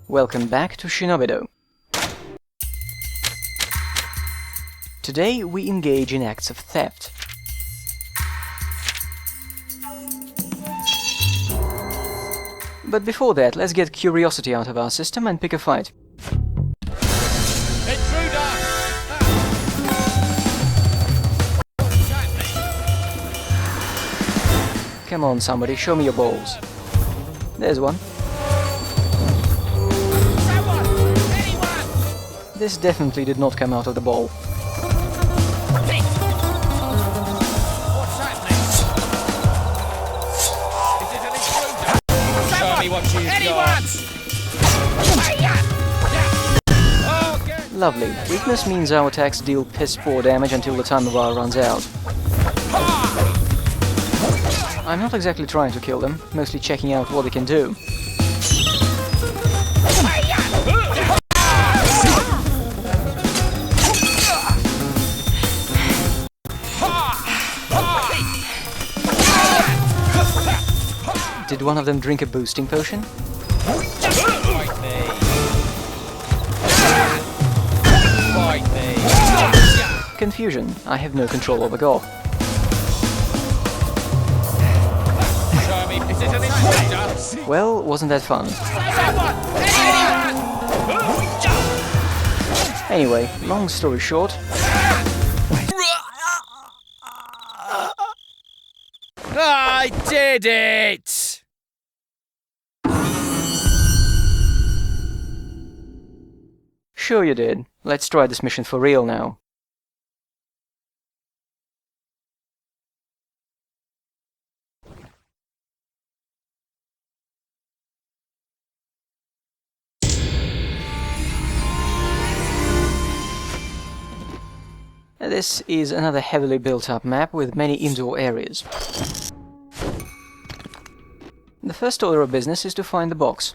Welcome back to Shinobido. Today we engage in acts of theft. But before that, let's get curiosity out of our system and pick a fight. Come on, somebody, show me your balls. There's one. This definitely did not come out of the ball. Show me what you've got. Lovely. Weakness means our attacks deal piss-poor damage until the timer bar runs out. I'm not exactly trying to kill them, mostly checking out what they can do. Did one of them drink a boosting potion? Fight me. Fight me. Confusion. I have no control over Go. Show me. Is it an intruder? Well, wasn't that fun? Anyway, long story short, I did it! sure you did. Let's try this mission for real now. This is another heavily built-up map with many indoor areas. The first order of business is to find the box.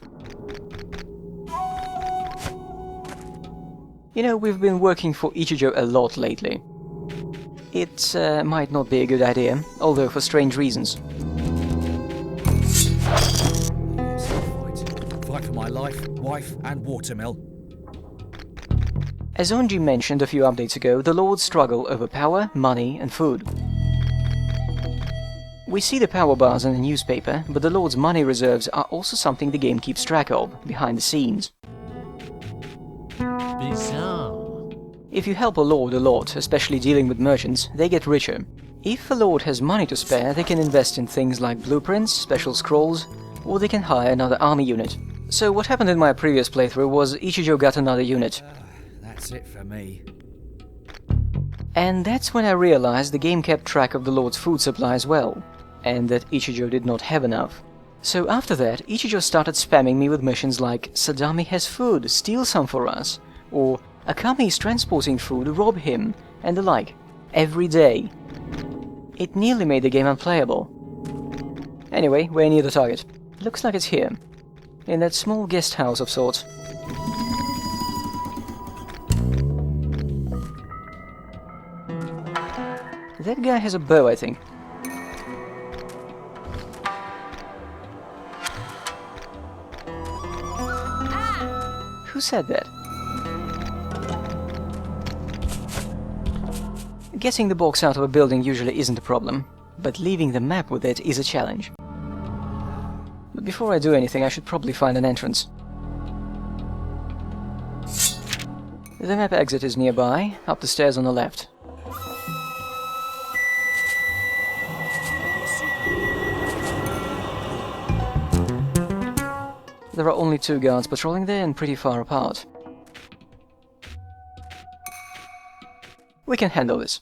You know, we've been working for Ichijo a lot lately. It might not be a good idea, although for strange reasons. Fight for my life, wife and watermill. As Onji mentioned a few updates ago, the Lords struggle over power, money and food. We see the power bars in the newspaper, but the Lord's money reserves are also something the game keeps track of, behind the scenes. Bizarre. If you help a Lord a lot, especially dealing with merchants, they get richer. If a Lord has money to spare, they can invest in things like blueprints, special scrolls, or they can hire another army unit. So what happened in my previous playthrough was Ichijo got another unit. That's it for me. And that's when I realized the game kept track of the Lord's food supply as well, and that Ichijo did not have enough. So after that, Ichijo started spamming me with missions like Sadami has food, steal some for us, or Akami is transporting food, rob him, and the like, every day. It nearly made the game unplayable. Anyway, we're near the target. Looks like it's here, in that small guest house of sorts. That guy has a bow, I think. Who said that? Getting the box out of a building usually isn't a problem, but leaving the map with it is a challenge. But before I do anything, I should probably find an entrance. The map exit is nearby, up the stairs on the left. There are only 2 guards patrolling there and pretty far apart. We can handle this.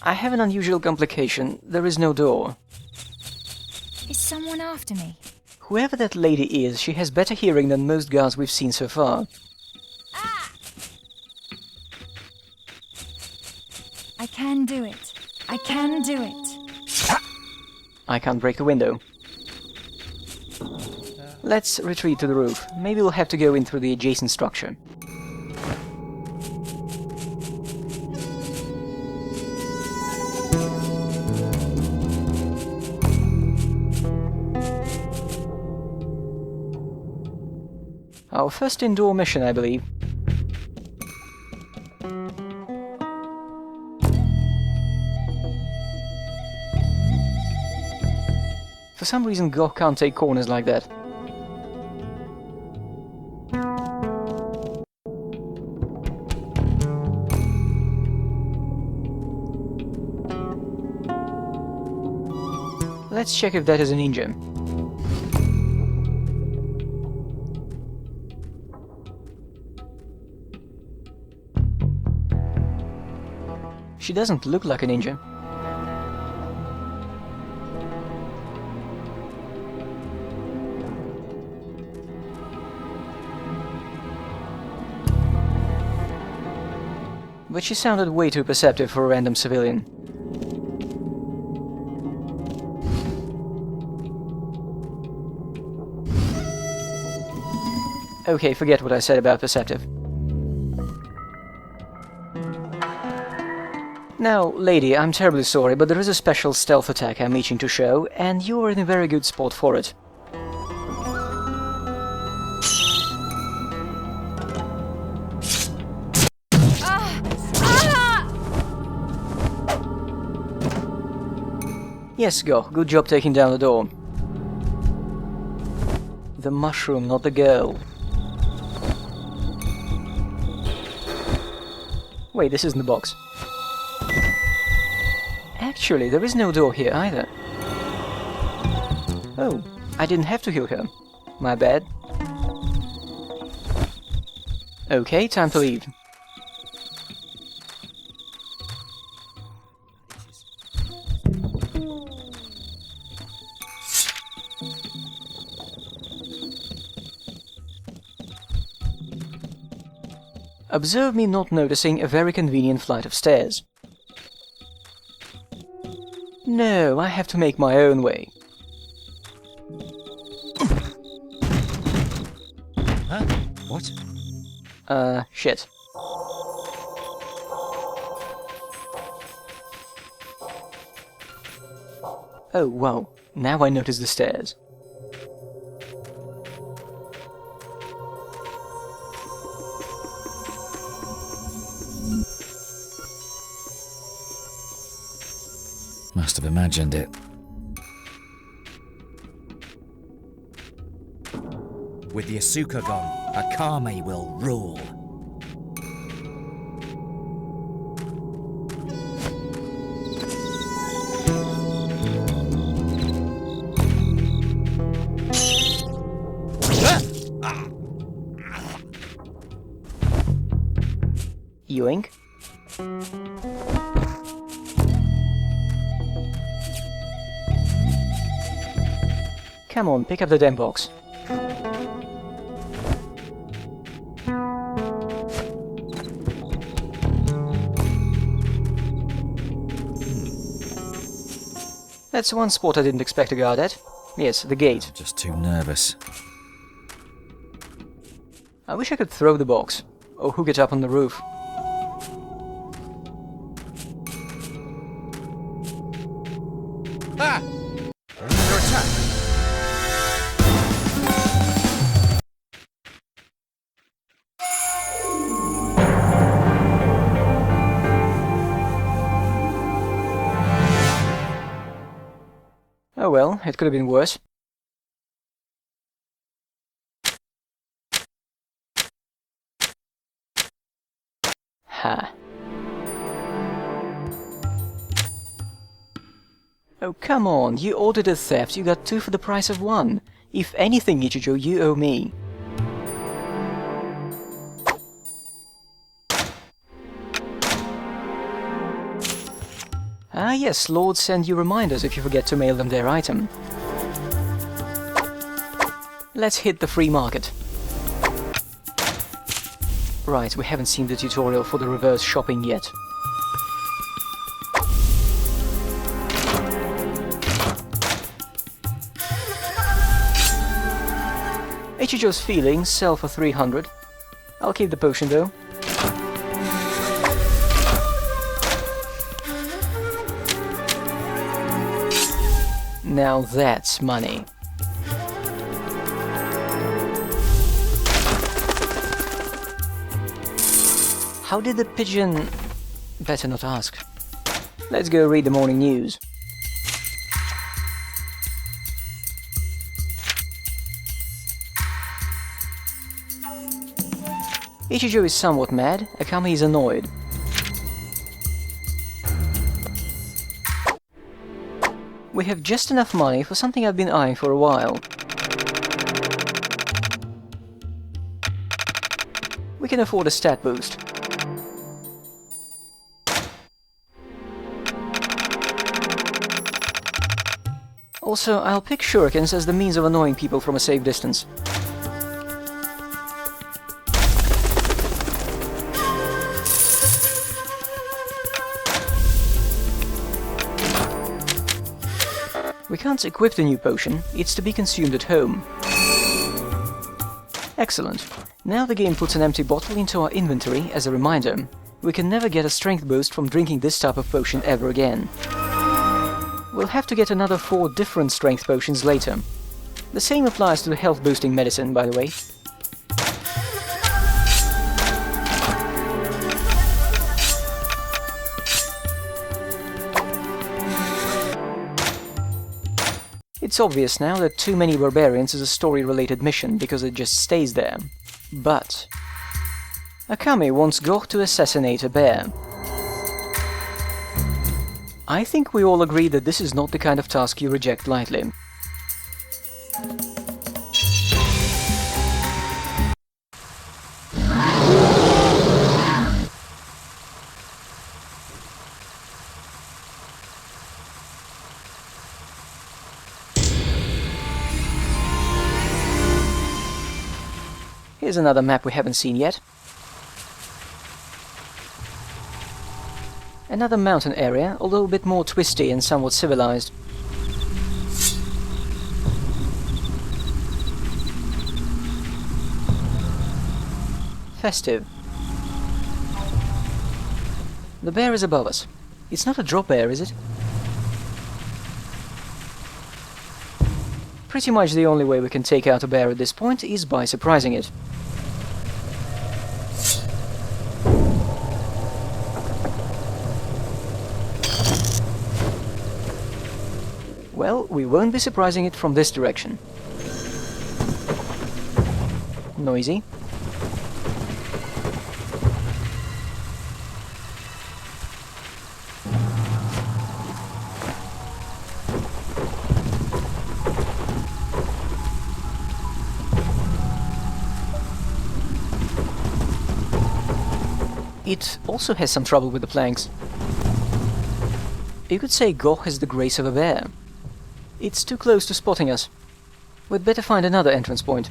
I have an unusual complication. There is no door. Is someone after me? Whoever that lady is, she has better hearing than most guards we've seen so far. I can do it. I can do it. I can't break the window. Let's retreat to the roof. Maybe we'll have to go in through the adjacent structure. Our first indoor mission, I believe. For some reason, Goh can't take corners like that. Let's check if that is a ninja. She doesn't look like a ninja. But she sounded way too perceptive for a random civilian. Okay, forget what I said about perceptive. Now, lady, I'm terribly sorry, but there is a special stealth attack I'm itching to show, and you are in a very good spot for it. Yes, Go, good job taking down the door. The mushroom, not the girl. Wait, this isn't the box. Actually, there is no door here either. Oh, I didn't have to heal her. My bad. Okay, time to leave. Observe me not noticing a very convenient flight of stairs. No, I have to make my own way. Huh? What? Shit. Oh, wow. Now I notice the stairs. Must have imagined it. With the Asuka gone, Akame will rule. Yoink. Come on, pick up the damn box. That's one spot I didn't expect to guard at. Yes, the gate. Just too nervous. I wish I could throw the box, or hook it up on the roof. Ah! Under attack! Oh well, it could have been worse. Ha. Oh, come on, you ordered a theft, you got two for the price of one. If anything, Ichijo, you owe me. Ah yes, lords send you reminders if you forget to mail them their item. Let's hit the free market. Right, we haven't seen the tutorial for the reverse shopping yet. Ichijo's feelings sell for 300. I'll keep the potion though. Now that's money. How did the pigeon... Better not ask. Let's go read the morning news. Ichijo is somewhat mad, Akame is annoyed. We have just enough money for something I've been eyeing for a while. We can afford a stat boost. Also, I'll pick shurikens as the means of annoying people from a safe distance. We can't equip the new potion, it's to be consumed at home. Excellent. Now the game puts an empty bottle into our inventory as a reminder. We can never get a strength boost from drinking this type of potion ever again. We'll have to get another 4 different strength potions later. The same applies to the health boosting medicine, by the way. It's obvious now that too many barbarians is a story-related mission because it just stays there. But Akame wants Goh to assassinate a bear. I think we all agree that this is not the kind of task you reject lightly. Here's another map we haven't seen yet. Another mountain area, although a bit more twisty and somewhat civilized. Festive. The bear is above us. It's not a drop bear, is it? Pretty much the only way we can take out a bear at this point is by surprising it. Well, we won't be surprising it from this direction. Noisy. It also has some trouble with the planks. You could say Goh has the grace of a bear. It's too close to spotting us. We'd better find another entrance point.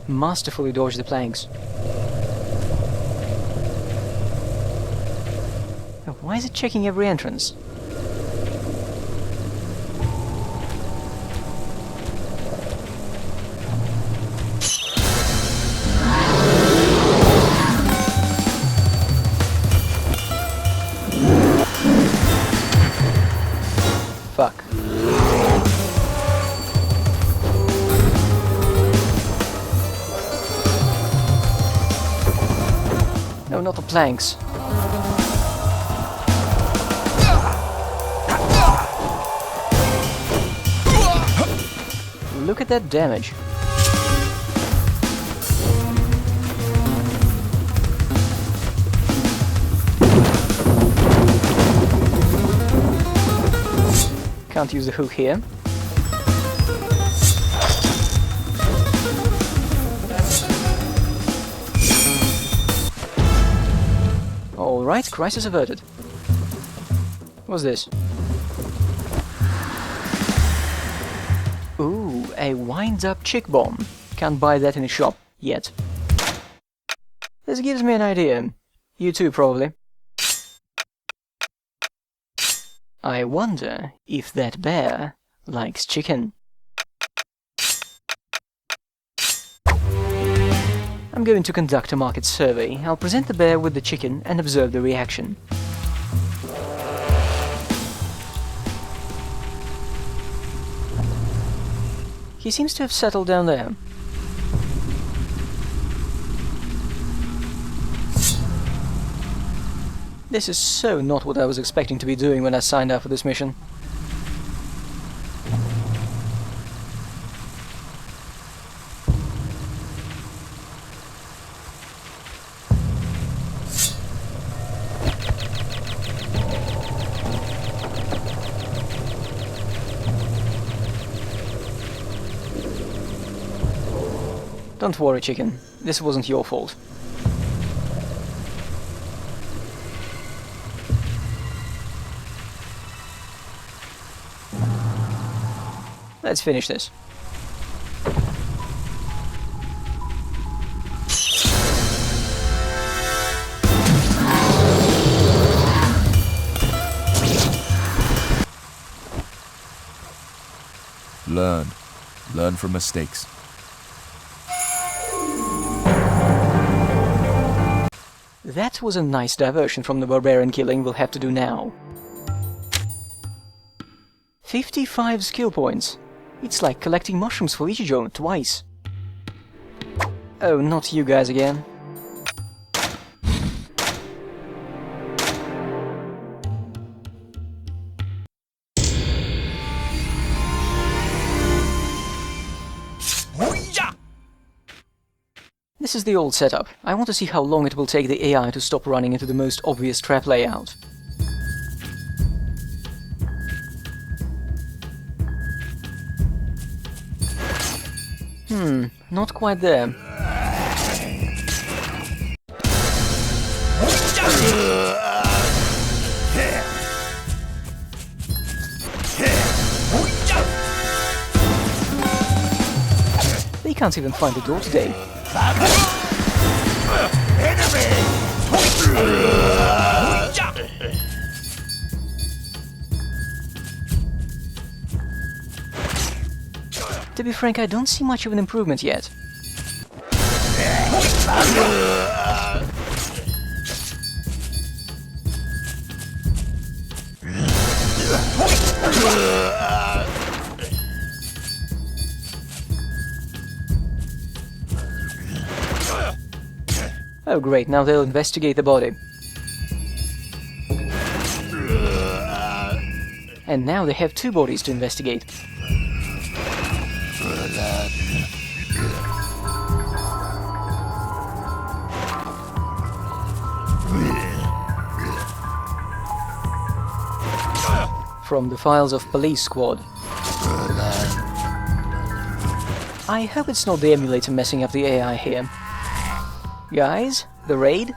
Masterfully dodge the planks. Why is it checking every entrance? Fuck. No, not the planks. Look at that damage. Can't use the hook here. Alright, crisis averted. What's this? Ooh, a wind-up chick bomb. Can't buy that in a shop, yet. This gives me an idea. You too, probably. I wonder if that bear likes chicken. I'm going to conduct a market survey. I'll present the bear with the chicken and observe the reaction. He seems to have settled down there. This is so not what I was expecting to be doing when I signed up for this mission. Don't worry, chicken. This wasn't your fault. Let's finish this. Learn. Learn from mistakes. That was a nice diversion from the barbarian killing we'll have to do now. 55 skill points. It's like collecting mushrooms for Ichijo twice. Oh, not you guys again. This is the old setup. I want to see how long it will take the AI to stop running into the most obvious trap layout. Not quite there. They can't even find the door today. To be frank, I don't see much of an improvement yet. Oh great, now they'll investigate the body. And now they have two bodies to investigate. From the files of Police Squad. I hope it's not the emulator messing up the AI here. Guys, the raid?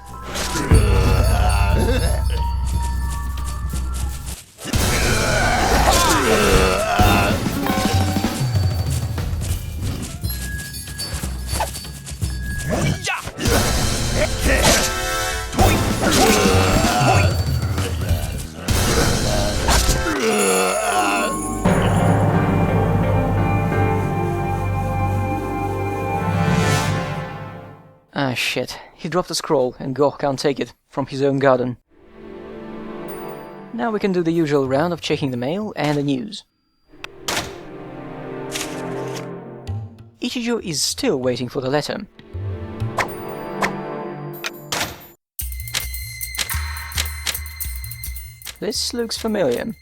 Ah shit, he dropped a scroll and Goh can't take it from his own garden. Now we can do the usual round of checking the mail and the news. Ichijo is still waiting for the letter. This looks familiar.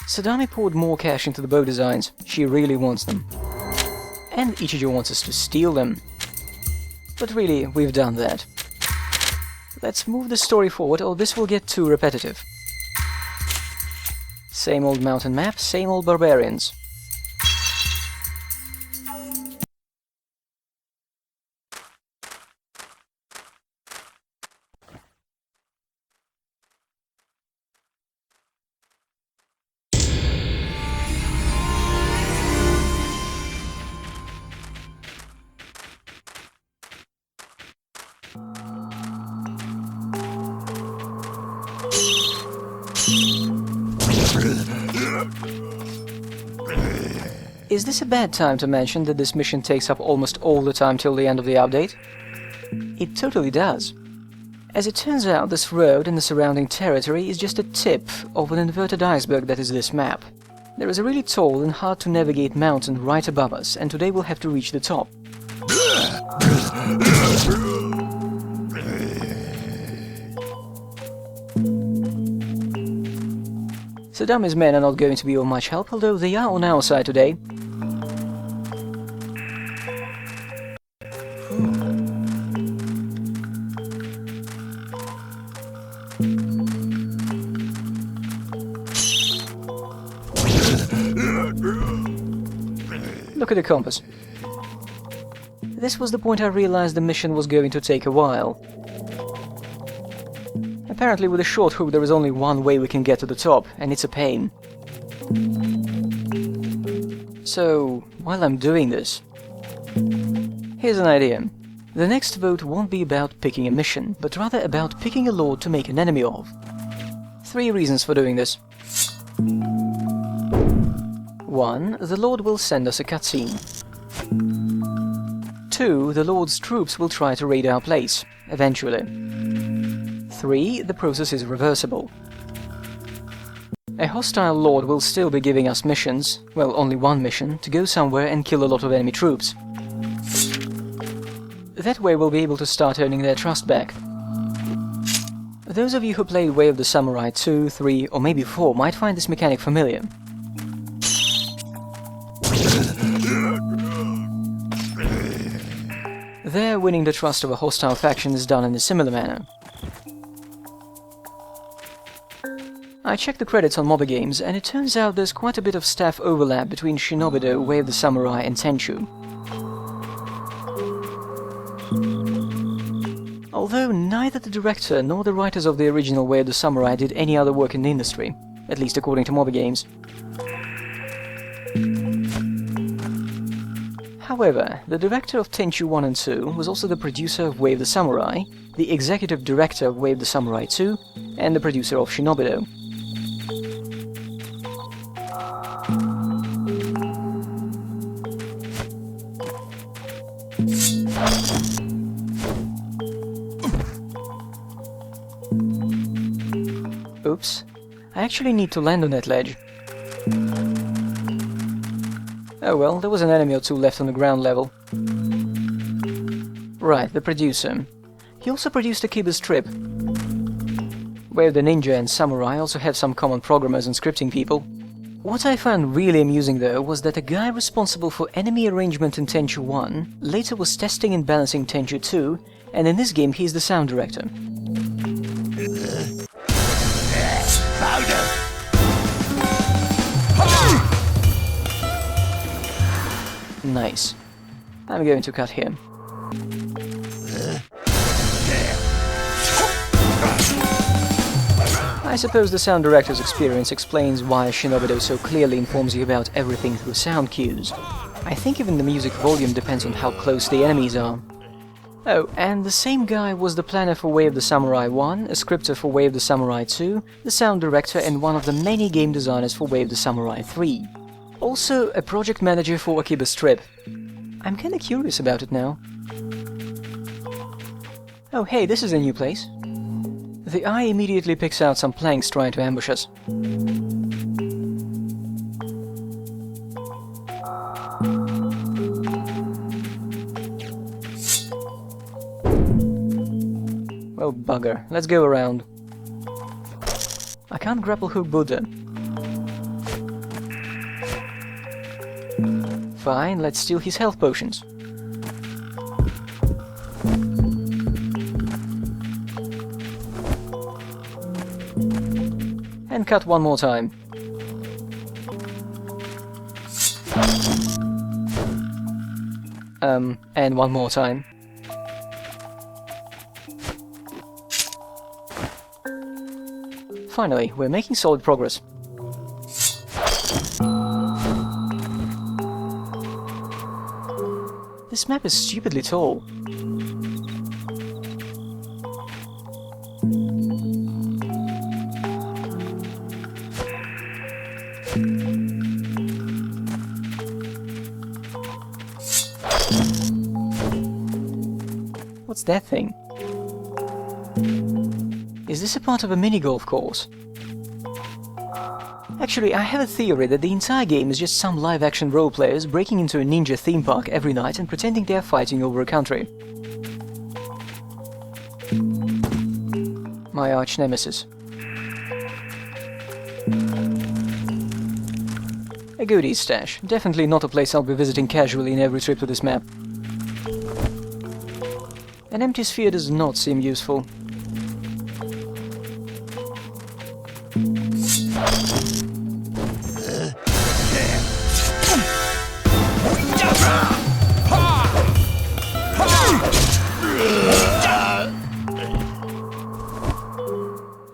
Sadami poured more cash into the bow designs. She really wants them. And Ichijo wants us to steal them. But really, we've done that. Let's move the story forward or this will get too repetitive. Same old mountain map, same old barbarians. Is this a bad time to mention that this mission takes up almost all the time till the end of the update? It totally does. As it turns out, this road and the surrounding territory is just a tip of an inverted iceberg that is this map. There is a really tall and hard-to-navigate mountain right above us, and today we'll have to reach the top. Sadami's men are not going to be of much help, although they are on our side today. Look at the compass. This was the point I realized the mission was going to take a while. Apparently with a short hook there is only one way we can get to the top, and it's a pain. So, while I'm doing this, here's an idea. The next vote won't be about picking a mission, but rather about picking a lord to make an enemy of. 3 reasons for doing this. 1. The Lord will send us a cutscene. 2. The Lord's troops will try to raid our place, eventually. 3. The process is reversible. A hostile Lord will still be giving us missions, well, only one mission, to go somewhere and kill a lot of enemy troops. That way we'll be able to start earning their trust back. Those of you who played Way of the Samurai 2, 3, or maybe 4 might find this mechanic familiar. There, winning the trust of a hostile faction is done in a similar manner. I checked the credits on mobile games, and it turns out there's quite a bit of staff overlap between Shinobido, Way of the Samurai, and Tenchu. Although neither the director nor the writers of the original Way of the Samurai did any other work in the industry, at least according to mobile games. However, the director of Tenchu 1 and 2 was also the producer of Way of the Samurai, the executive director of Way of the Samurai 2, and the producer of Shinobido. Oops, I actually need to land on that ledge. Oh well, there was an enemy or two left on the ground level. Right, the producer. He also produced Akiba's Trip, where the ninja and samurai also have some common programmers and scripting people. What I found really amusing though was that a guy responsible for enemy arrangement in Tenchu 1 later was testing and balancing Tenchu 2, and in this game he's the sound director. Nice. I'm going to cut here. I suppose the sound director's experience explains why Shinobido so clearly informs you about everything through sound cues. I think even the music volume depends on how close the enemies are. Oh, and the same guy was the planner for Way of the Samurai 1, a scripter for Way of the Samurai 2, the sound director and one of the many game designers for Way of the Samurai 3. Also, a project manager for Akiba's Trip. I'm kinda curious about it now. Oh hey, this is a new place. The eye immediately picks out some planks trying to ambush us. Well, bugger. Let's go around. I can't grapple hook Buddha. Fine, let's steal his health potions. And cut one more time. And one more time. Finally, we're making solid progress. This map is stupidly tall. What's that thing? Is this a part of a mini-golf course? Actually, I have a theory that the entire game is just some live-action role-players breaking into a ninja theme park every night and pretending they are fighting over a country. My arch-nemesis. A goodies stash. Definitely not a place I'll be visiting casually in every trip to this map. An empty sphere does not seem useful.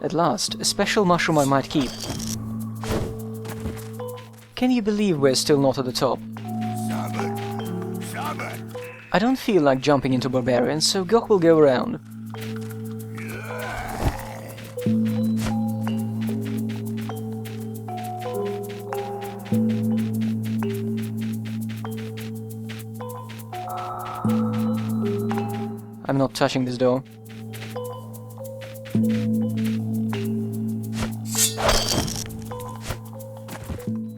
At last, a special mushroom I might keep. Can you believe we're still not at the top? I don't feel like jumping into barbarians, so Gok will go around. I'm not touching this door.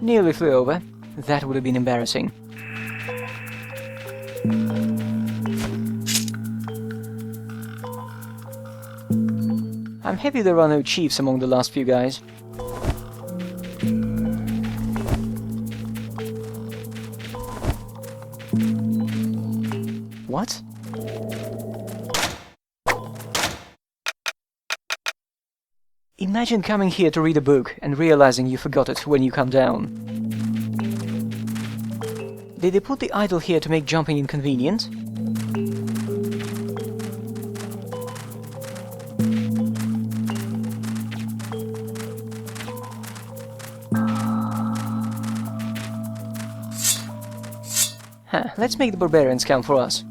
Nearly flew over. That would have been embarrassing. I'm happy there are no chiefs among the last few guys. What? Imagine coming here to read a book and realizing you forgot it when you come down. Did they put the idol here to make jumping inconvenient? Huh, let's make the barbarians come for us.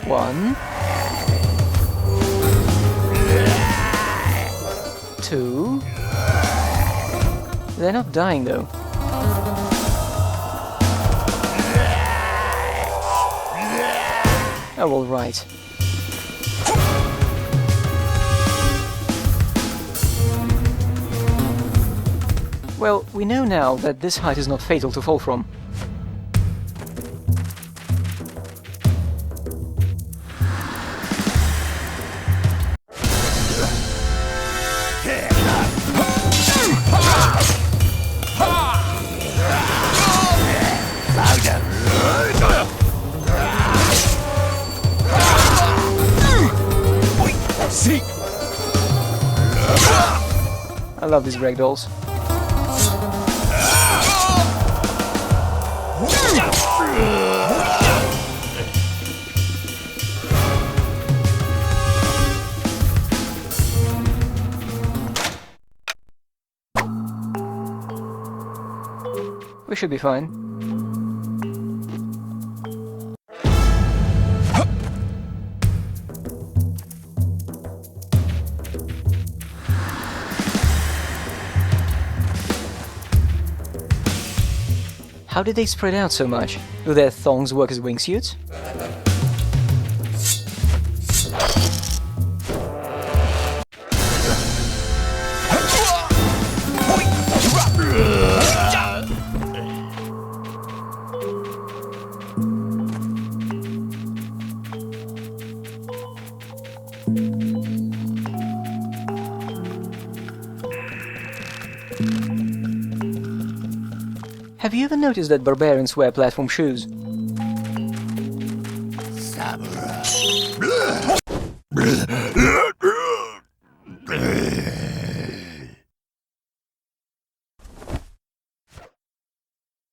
One, two. They're not dying though. Oh, all right. Well, we know now that this height is not fatal to fall from. I love these ragdolls. We should be fine. How did they spread out so much? Do their thongs work as wingsuits? Have you ever noticed that barbarians wear platform shoes?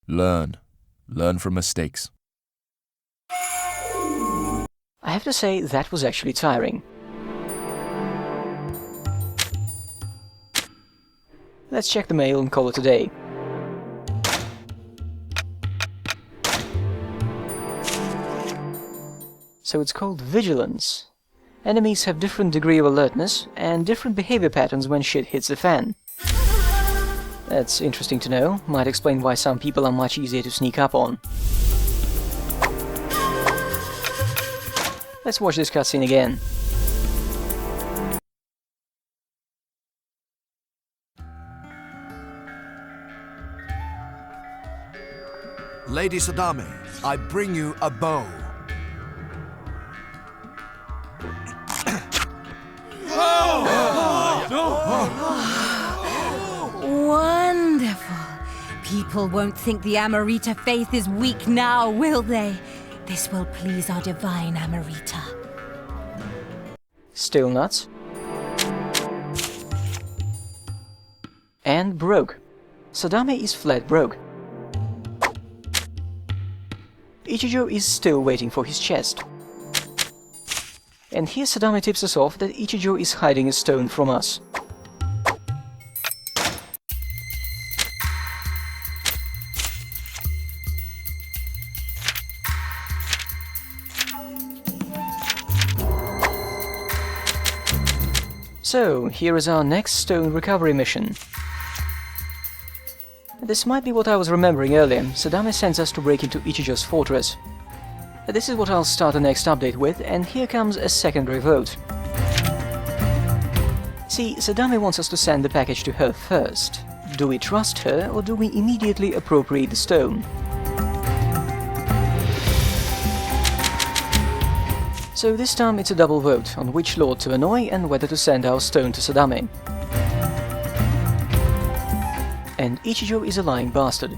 Learn. Learn from mistakes. I have to say that was actually tiring. Let's check the mail and call it a day. So it's called vigilance. Enemies have different degree of alertness and different behavior patterns when shit hits the fan. That's interesting to know, might explain why some people are much easier to sneak up on. Let's watch this cutscene again. Lady Sadame, I bring you a bow. Wonderful. People won't think the Amrita faith is weak now, will they? This will please our divine Amrita. Still nuts. And broke. Sadame is flat broke. Ichijo is still waiting for his chest. And here Sadame tips us off that Ichijo is hiding a stone from us. So, here is our next stone recovery mission. This might be what I was remembering earlier. Sadame sends us to break into Ichijo's fortress. This is what I'll start the next update with, and here comes a secondary vote. See, Sadame wants us to send the package to her first. Do we trust her, or do we immediately appropriate the stone? So this time it's a double vote on which lord to annoy and whether to send our stone to Sadame. And Ichijo is a lying bastard.